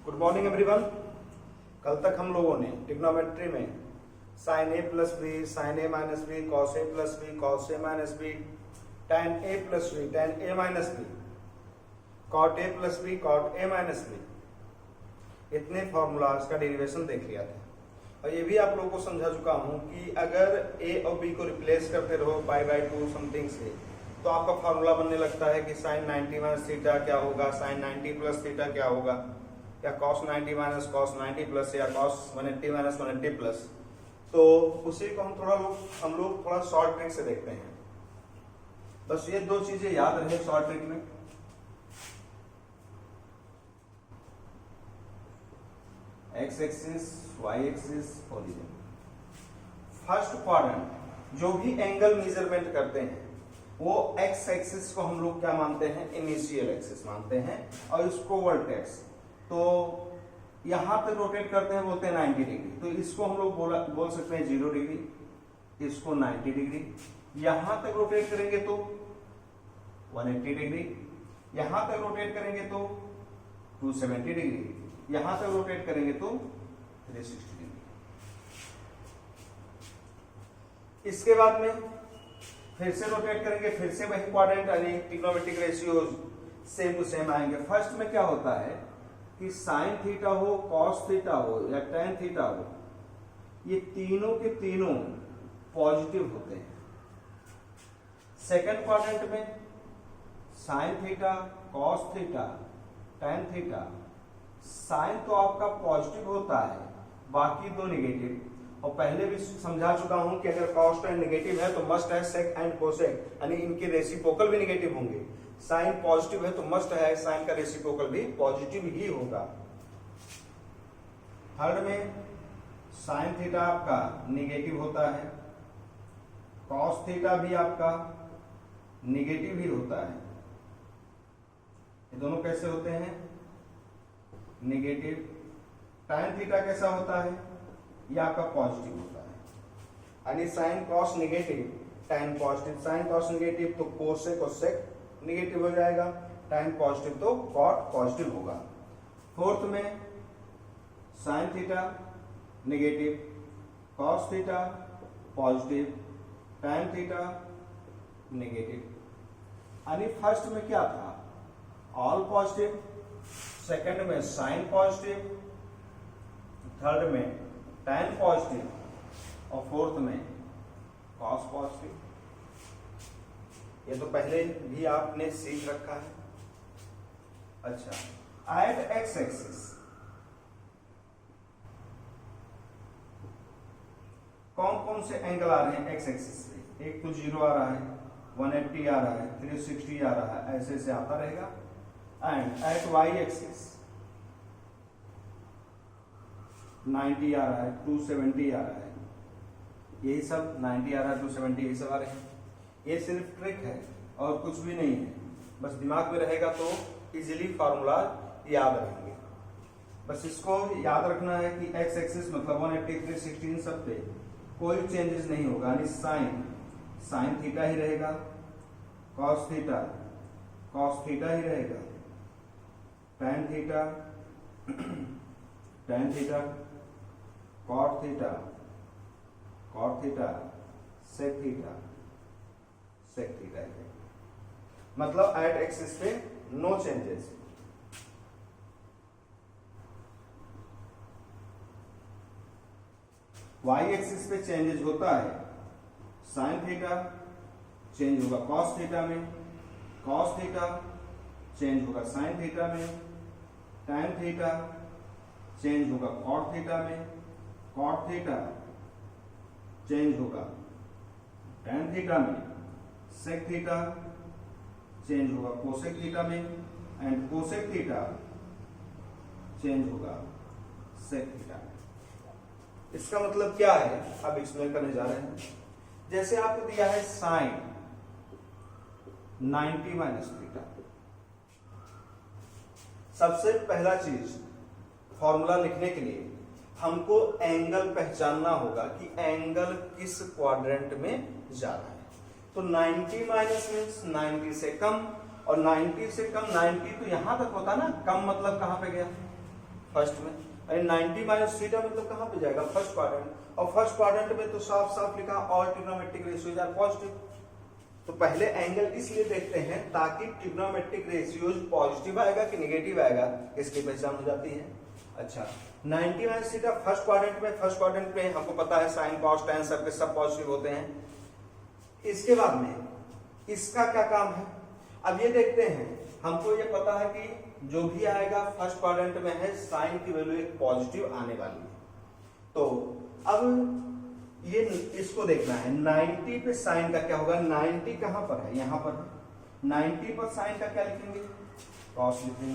Good morning everyone. कल तक हम लोगों ने ट्रिग्नोमेट्री में sine A plus B, sine A minus B, cos A plus B, cos A minus B, tan A plus B, tan A minus B, cot A plus B, cot A minus B, इतने formulas का derivation देख लिया था। और ये भी आप लोगों को समझा चुका हूं कि अगर ए और बी को रिप्लेस करते रहो पाई बाई 2 समथिंग से, तो आपका फॉर्मूला बनने लगता है कि साइन 90 माइनस थीटा क्या होगा, साइन 90 प्लस थीटा क्या होगा, या कॉस 90 माइनस कॉस 90 प्लस, या कॉस 180 माइनस 180 प्लस। तो उसी को हम लोग थोड़ा शॉर्ट ट्रिक से देखते हैं। बस ये दो चीजें याद रहे शॉर्ट ट्रिक में। X axis, y axis, origin. First quadrant जो भी एंगल मेजरमेंट करते हैं वो एक्स एक्सिस को हम लोग क्या मानते हैं, इनिशियल एक्सिस मानते हैं, और इसको वर्टेक्स। तो यहां पे रोटेट करते हैं, बोलते हैं 90 डिग्री। तो इसको हम लोग बोल सकते हैं 0 डिग्री, इसको 90 डिग्री। यहां तक रोटेट करेंगे तो 180 डिग्री, यहां तक रोटेट करेंगे तो 270 डिग्री, यहां तक रोटेट करेंगे तो 360 डिग्री। इसके बाद में फिर से रोटेट करेंगे, फिर से वही क्वाड्रेंट, यानी trigonometric ratios same to same आएंगे। फर्स्ट में क्या होता है कि साइन थीटा हो, कॉस थीटा हो या टैन थीटा हो, ये तीनों के तीनों पॉजिटिव होते हैं। सेकंड क्वाड्रेंट में sine theta, cos theta, tan theta, sine तो आपका पॉजिटिव होता है, बाकी दो नेगेटिव। और पहले भी समझा चुका हूं कि अगर कॉस टैन नेगेटिव है तो मस्ट है सेक एंड कोसेक, यानी इनके रेसिप्रोकल भी नेगेटिव होंगे। साइन पॉजिटिव है तो मस्ट है साइन का रेसिप्रोकल भी पॉजिटिव ही होगा। थर्ड में साइन थीटा आपका नेगेटिव होता है, कॉस थीटा भी आपका नेगेटिव ही होता है। ये दोनों कैसे होते हैं, नेगेटिव। टैन थीटा कैसा होता है, ये आपका पॉजिटिव होता है, यानी sine cos negative, tan positive. Sine cos negative तो कोसेक और सेक नेगेटिव हो जाएगा, टैन पॉजिटिव तो कॉट पॉजिटिव होगा। फोर्थ में sine theta negative, cos theta positive, tan theta negative. यानी फर्स्ट में क्या था, ऑल पॉजिटिव, सेकंड में साइन पॉजिटिव, थर्ड में टैन पॉजिटिव और फोर्थ में कॉस पॉजिटिव। ये तो पहले भी आपने सीख रखा है। अच्छा, एट एक्स एक्सिस कौन कौन से एंगल आ रहे हैं एक्स एक्सिस पे? एक तो 0 आ रहा है, 180 आ रहा है, 360 आ रहा है, ऐसे से आता रहेगा। एंड एट वाई एक्सिस 90 आ रहा है, 270 आ रहा है, यही सब 90 आ रहा है, 270 यही सब आ रहे हैं। ये सिर्फ ट्रिक है और कुछ भी नहीं है, बस दिमाग में रहेगा तो इजीली फार्मूला याद रहेंगे। बस इसको याद रखना है कि एक्स एक्सिस मतलब 180, 360 इन सब पे कोई चेंजेस नहीं होगा, यानी साइन थीटा ही रहेगा, कॉस थीटा ही रहेगा, tan theta, cot theta, sec theta है। मतलब एट एक्सिस पे नो चेंजेस। वाई एक्सिस पे चेंजेस होता है, साइन थीटा चेंज होगा कॉस थीटा में, कॉस थीटा चेंज होगा साइन थीटा में, टैन थीटा चेंज होगा कॉट थीटा में, कॉट थीटा चेंज होगा टैन थीटा में, सेक थीटा चेंज होगा कोसेक थीटा में, एंड कोसेक थीटा चेंज होगा सेक थीटा में। इसका मतलब क्या है, अब एक्सप्लेन करने जा रहे हैं। जैसे आपको दिया है साइन 90 माइनस थीटा, सबसे पहला चीज फॉर्मूला लिखने के लिए हमको एंगल पहचानना होगा कि एंगल किस क्वाड्रेंट में जा रहा है। तो 90 माइनस मीन्स 90 से कम, और 90 से कम 90 तो यहां तक होता ना, कम मतलब कहां पे गया, फर्स्ट में, अरे 90 माइनस थीटा मतलब कहाँ पे जाएगा, फर्स्ट क्वाड्रेंट, और फर्स्ट क्वाड्रेंट में तो साफ साफ लिखा all trigonometric ratios are positive. तो पहले एंगल इसलिए देखते हैं ताकि ट्रिग्नोमेट्रिक रेशियोज पॉजिटिव आएगा कि नेगेटिव आएगा इसकी पहचान हो जाती है। अच्छा 90 माइनस थीटा फर्स्ट क्वाड्रेंट में हमको पता है साइन कॉस टेन सबके सब पॉजिटिव होते हैं। इसके बाद में इसका क्या काम है, अब ये देखते हैं, हमको ये पता है कि जो भी आएगा फर्स्ट क्वाड्रेंट में है साइन की वैल्यू एक पॉजिटिव आने वाली है। तो अब ये इसको देखना है 90 पे साइन का क्या होगा, 90 कहां पर है, यहां पर है, 90 पर साइन का क्या लिखेंगे, कॉस लिखेंगे।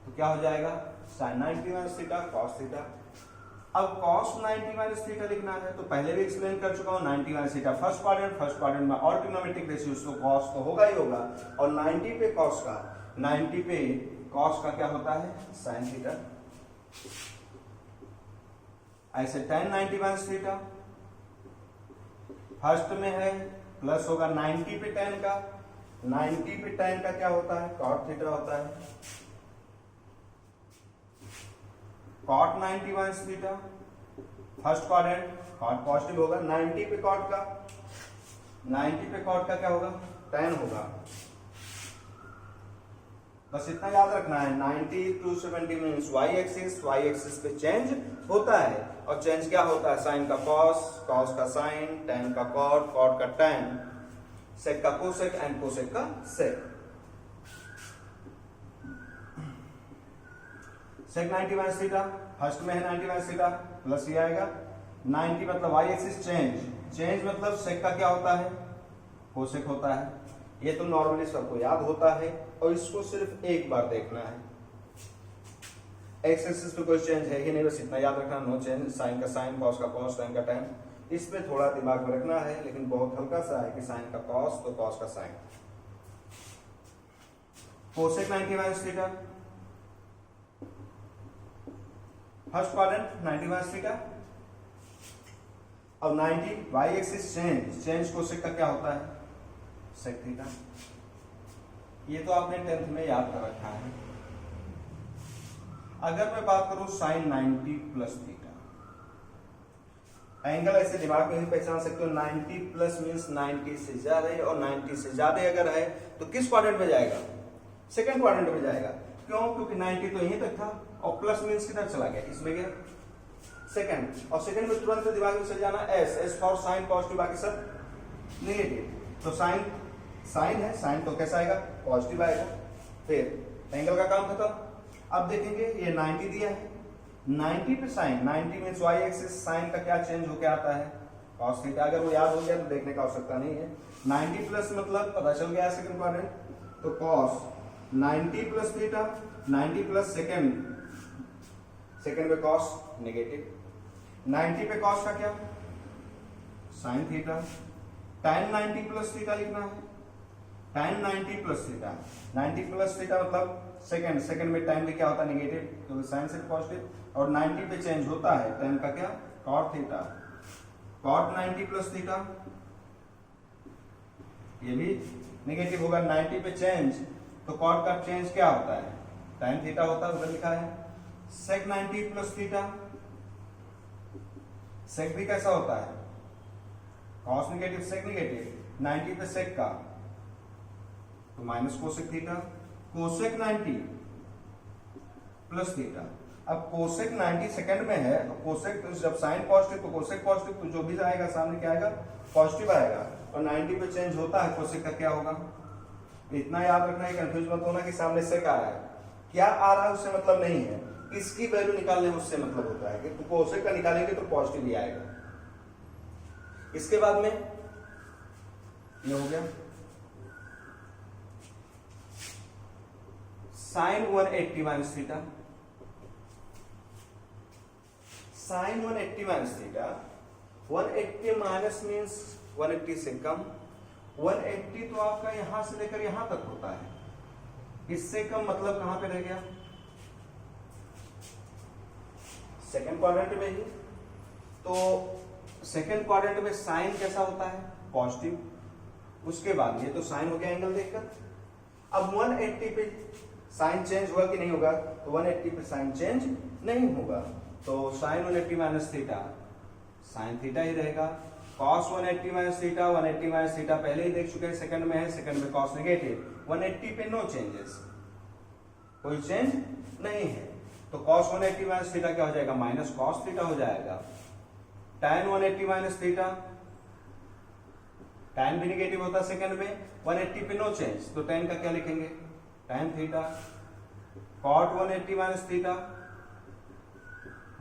तो क्या हो जाएगा sine 90 minus theta cos theta. अब cos 90 माइनस थीटा लिखना है तो पहले भी एक्सप्लेन कर चुका हूं, 90 माइनस थीटा फर्स्ट क्वाड्रेंट में ऑल ट्रिग्नोमेट्रिक रेशियोज तो cos तो होगा ही होगा, और 90 पे cos का क्या होता है sin थीटा। ऐसे tan 90 माइनस थीटा फर्स्ट में है प्लस होगा 90 पे tan का, 90 पे tan का क्या होता है cot थीटा होता है, cot 90 minus theta first quadrant cot positive होगा, 90 पे cot का क्या होगा tan होगा। बस इतना याद रखना है 90 to 70 मीन्स y एक्सिस पे चेंज होता है, और चेंज क्या होता है साइन का cos का साइन, tan का cot का tan, sec का कोसेक एंड कोसेक का सेक। सेक 90 माइनस थीटा फर्स्ट में है 90 माइनस थीटा प्लस ये आएगा 90 मतलब y एक्सिस चेंज मतलब सेक का क्या होता है कोसेक होता है। ये तो नॉर्मली सबको याद होता है और इसको सिर्फ एक बार देखना है। एक्स एक्सिस पे कोई चेंज है ही नहीं, बस इतना याद रखना नो चेंज, साइन का साइन कॉस का कॉस tan का tan। इस पे थोड़ा दिमाग में रखना है लेकिन बहुत हल्का सा है कि साइन का कॉस तो कॉस का sine. Cosec 90 minus theta first quadrant 90 minus theta, अब 90 y एक्सिस चेंज कोसेक का क्या होता है सेक थीटा। ये तो आपने 10th में याद कर रखा है। अगर मैं बात करूं साइन 90 प्लस थीटा, एंगल ऐसे दिमाग में ही पहचान सकते हो, 90 प्लस मींस 90 से ज्यादा है, और 90 से ज्यादा अगर है तो किस क्वाड्रेंट में जाएगा सेकंड क्वाड्रेंट में जाएगा। क्यों, क्योंकि 90 तो यहीं तक था और प्लस मींस किधर चला गया इसमें गया सेकंड, और सेकंड में तुरंत दिमाग में चल जाना एस फॉर साइन पॉजिटिव, बाकी सब नेगेटिव। तो साइन है, साइन तो कैसा आएगा पॉजिटिव आएगा, फिर एंगल का काम खत्म। अब देखेंगे ये 90 दिया है, 90 पे sine, 90 means y axis sine का क्या चेंज होके आता है cos थीटा। अगर वो याद हो गया तो देखने का आवश्यकता नहीं है। 90 प्लस मतलब पता चल गया सेकंड क्वाड्रेंट, तो cos 90 plus theta, 90 plus second पे cos नेगेटिव, 90 पे cos का क्या sin theta, tan 90 plus theta लिखना है, tan 90 plus theta, 90 plus theta मतलब सेकंड में tan भी क्या होता है नेगेटिव, तो sin से पॉजिटिव, और 90 पे चेंज होता है tan का क्या cot theta, cot 90 plus theta ये भी नेगेटिव होगा, 90 पे चेंज तो cot का चेंज क्या होता है tan थीटा होता है, उधर लिखा है sec 90 प्लस थीटा, sec भी कैसा होता है cos नेगेटिव sec नेगेटिव, 90 पे sec का तो minus cosec theta, cosec 90 plus theta. अब कोसेक 90 सेकंड में है, कोसेक जब साइन पॉजिटिव तो कोसेक पॉजिटिव, तो जो भी आएगा सामने क्या आएगा पॉजिटिव आएगा, और 90 पे चेंज होता है कोसेक का क्या होगा। इतना याद रखना है, कंफ्यूज मत होना कि सामने सेक आ रहा है, क्या आ रहा है उससे मतलब नहीं है, इसकी वैल्यू निकालने में उससे मतलब होता है कि तो कोसेक का निकालेंगे तो पॉजिटिव ही आएगा। इसके बाद में ये हो गया sine 180 minus theta, sine 180 minus theta, 180 minus means 180 से कम, 180 तो आपका यहां से लेकर यहां तक होता है, इससे कम मतलब कहां पे रह गया सेकंड क्वाड्रेंट में ही। तो सेकंड क्वाड्रेंट में साइन कैसा होता है पॉजिटिव, उसके बाद ये तो साइन हो गया एंगल देखकर। अब 180 पे साइन चेंज होगा कि नहीं होगा? तो 180 पे साइन चेंज नहीं होगा, तो sine 180 minus theta sine theta ही रहेगा। Cos 180 minus theta 180 minus theta पहले ही देख चुके हैं, सेकंड में है, सेकंड में कॉस नेगेटिव, 180 पे नो चेंजेस, कोई चेंज नहीं है, तो कॉस 180 माइनस थीटा क्या हो जाएगा? माइनस कॉस थीटा हो जाएगा। tan 180 माइनस थीटा, tan भी नेगेटिव होता है सेकंड में, 180 पे नो चेंज, तो tan का क्या लिखेंगे? tan theta. cot 180 minus theta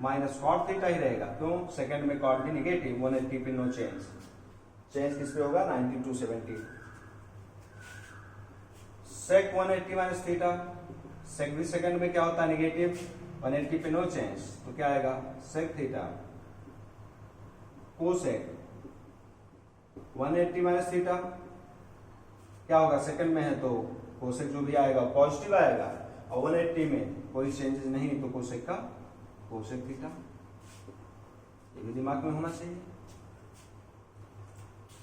minus cot theta ही रहेगा, क्यों? सेकंड में cot भी नेगेटिव, 180 पे नो चेंज, चेंज किस पे होगा? 90 to 70। sec 180 minus theta, sec भी सेकंड में क्या होता है? नेगेटिव, 180 पे नो चेंज, तो क्या आएगा? sec theta. cosec 180 minus theta क्या होगा? सेकंड में है तो कोसेक जो भी आएगा पॉजिटिव आएगा, और 180 में कोई चेंजेस नहीं, तो कोसेक का कोसेक थीटा, ये भी दिमाग में होना चाहिए।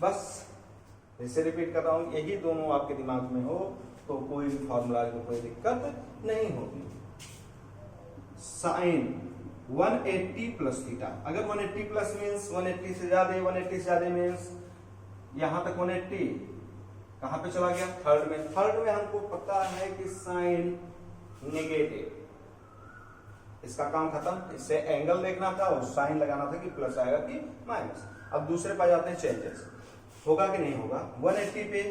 बस इसे रिपीट कर रहा हूं, यही दोनों आपके दिमाग में हो तो कोई भी फॉर्मूला में कोई दिक्कत नहीं होगी। साइन 180 प्लस थीटा, अगर 180 प्लस मीन्स 180 से ज्यादा, 180 से ज्यादा मीन्स यहां तक 180 कहां पे चला गया? थर्ड में। थर्ड में हमको पता है कि साइन नेगेटिव, इसका काम खत्म, इससे एंगल देखना था और साइन लगाना था कि प्लस आएगा कि माइनस। अब दूसरे पास जाते हैं, चेंजेस होगा कि नहीं होगा? 180 पे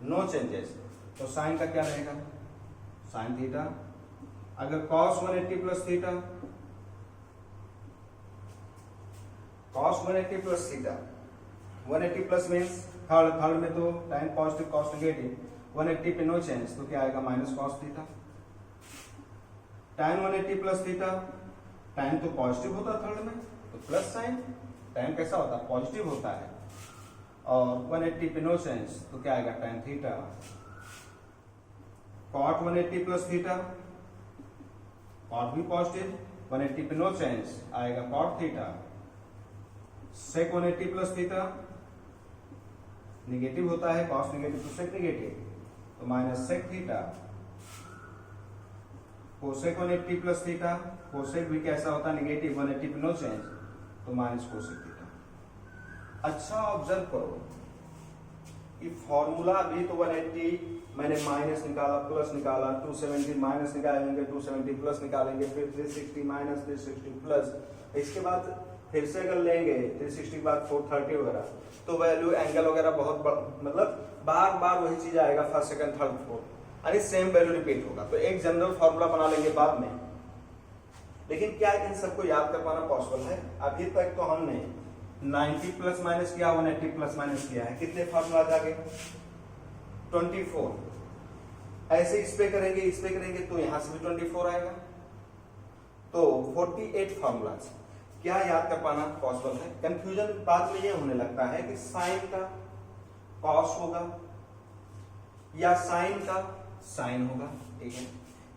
नो चेंजेस, तो साइन का क्या रहेगा? Sine theta. अगर cos 180 plus theta, cos 180 plus theta, 180 plus means third में तो tan पॉजिटिव cos नेगेटिव, 180 पे नो चेंज, तो क्या आएगा? Minus cos theta. tan 180 plus theta, tan तो पॉजिटिव होता है थर्ड में, तो प्लस साइन, tan कैसा होता है? पॉजिटिव होता है, और 180 पे नो चेंज, तो क्या आएगा? tan theta. cot 180 plus theta, cot भी पॉजिटिव, 180 पे नो चेंज, आएगा cot theta. sec 180 plus theta negative होता है, cos नेगेटिव तो sec नेगेटिव, तो minus sec theta. Cosec 180 plus theta, cosec भी कैसा होता है? नेगेटिव, 180 पे नो चेंज, तो माइनस कोसेक थीटा। अच्छा ऑब्जर्व करो कि फॉर्मूला भी तो 180 मैंने माइनस निकाला, प्लस निकाला, 270 माइनस निकालेंगे, 270 प्लस निकालेंगे, फिर 360 माइनस 360 प्लस, इसके बाद फिर से अगर लेंगे 360 के बाद 430 वगैरह, तो वैल्यू एंगल वगैरह बहुत मतलब बार बार वही चीज आएगा, फर्स्ट सेकंड थर्ड फोर्थ, यानी सेम वैल्यू रिपीट होगा। तो एक जनरल फॉर्मूला बना लेंगे बाद में, लेकिन क्या इन सबको याद कर पाना पॉसिबल है? अभी तक तो हमने 90 प्लस माइनस किया, 180 प्लस माइनस किया है, कितने फॉर्मूला आ गए? 24। ऐसे इस पे करेंगे तो यहां से भी 24 आएगा, तो 48 फॉर्मूलाज। क्या याद कर पाना पॉसिबल है? कंफ्यूजन बाद में ये होने लगता है कि साइन का कॉस होगा या साइन का साइन होगा, ठीक है?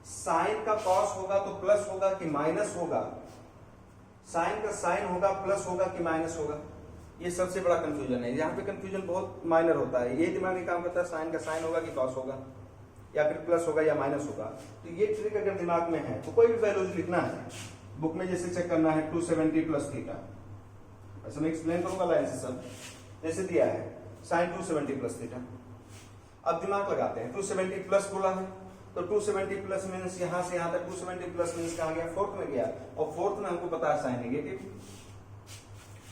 साइन का कॉस होगा तो प्लस होगा कि माइनस होगा, साइन का साइन होगा प्लस होगा कि माइनस होगा, ये सबसे बड़ा कंफ्यूजन है। यहाँ पे कंफ्यूजन बहुत माइनर होता है, ये दिमाग में काम करता है साइन का साइन होगा कि कॉस होगा, या फिर प्लस होगा या माइनस होगा। तो ये ट्रिक अगर दिमाग में है तो कोई भी वैल्यूज लिखना है, बुक में जैसे चेक करना है 270 प्लस थीटा, ऐसे मैं एक्सप्लेन करूंगा लाइन से सब, जैसे दिया है साइन 270 प्लस थीटा। अब दिमाग लगाते हैं, 270 प्लस बोला है तो 270 प्लस मीन्स यहां से यहां तक 270 प्लस मीन्स कहां गया? फोर्थ में गया, और फोर्थ में हमको पता है sine negative,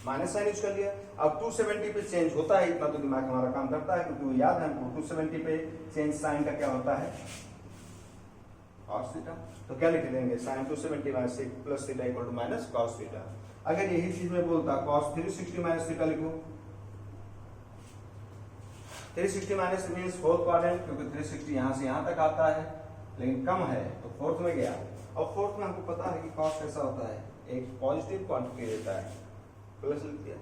minus sine use कर लिया। अब 270 पे चेंज होता है, इतना तो दिमाग हमारा काम करता है, क्योंकि वो याद है हमको 270 पे चेंज साइन का क्या होता है? cos theta. तो क्या लिख देंगे? Sine 270 minus plus theta equal to minus cos theta. अगर यही चीज में बोलता cos 360 माइनस थीटा लिखो, 360 माइनस मीन्स फोर्थ क्वाड्रेंट, क्योंकि 360 यहां से यहां तक आता है, लेकिन कम है तो फोर्थ में गया, और फोर्थ में हमको पता है कि cos कैसा होता है? एक पॉजिटिव क्वांटिटी देता है, प्लस लिख दिया।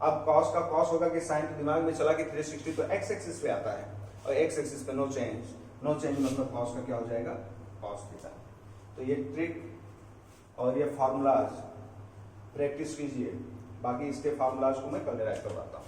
अब cos का cos होगा कि साइन के दिमाग में चला कि 360 तो x एक्सिस पे आता है, और x एक्सिस पे नो चेंज, नो चेंज मतलब cos का क्या हो जाएगा? cos theta. तो ये ट्रिक और ये फार्मूलाज प्रैक्टिस कीजिए, बाकी इसके फार्मूलाज को मैं कल डिराइव करवाता हूँ।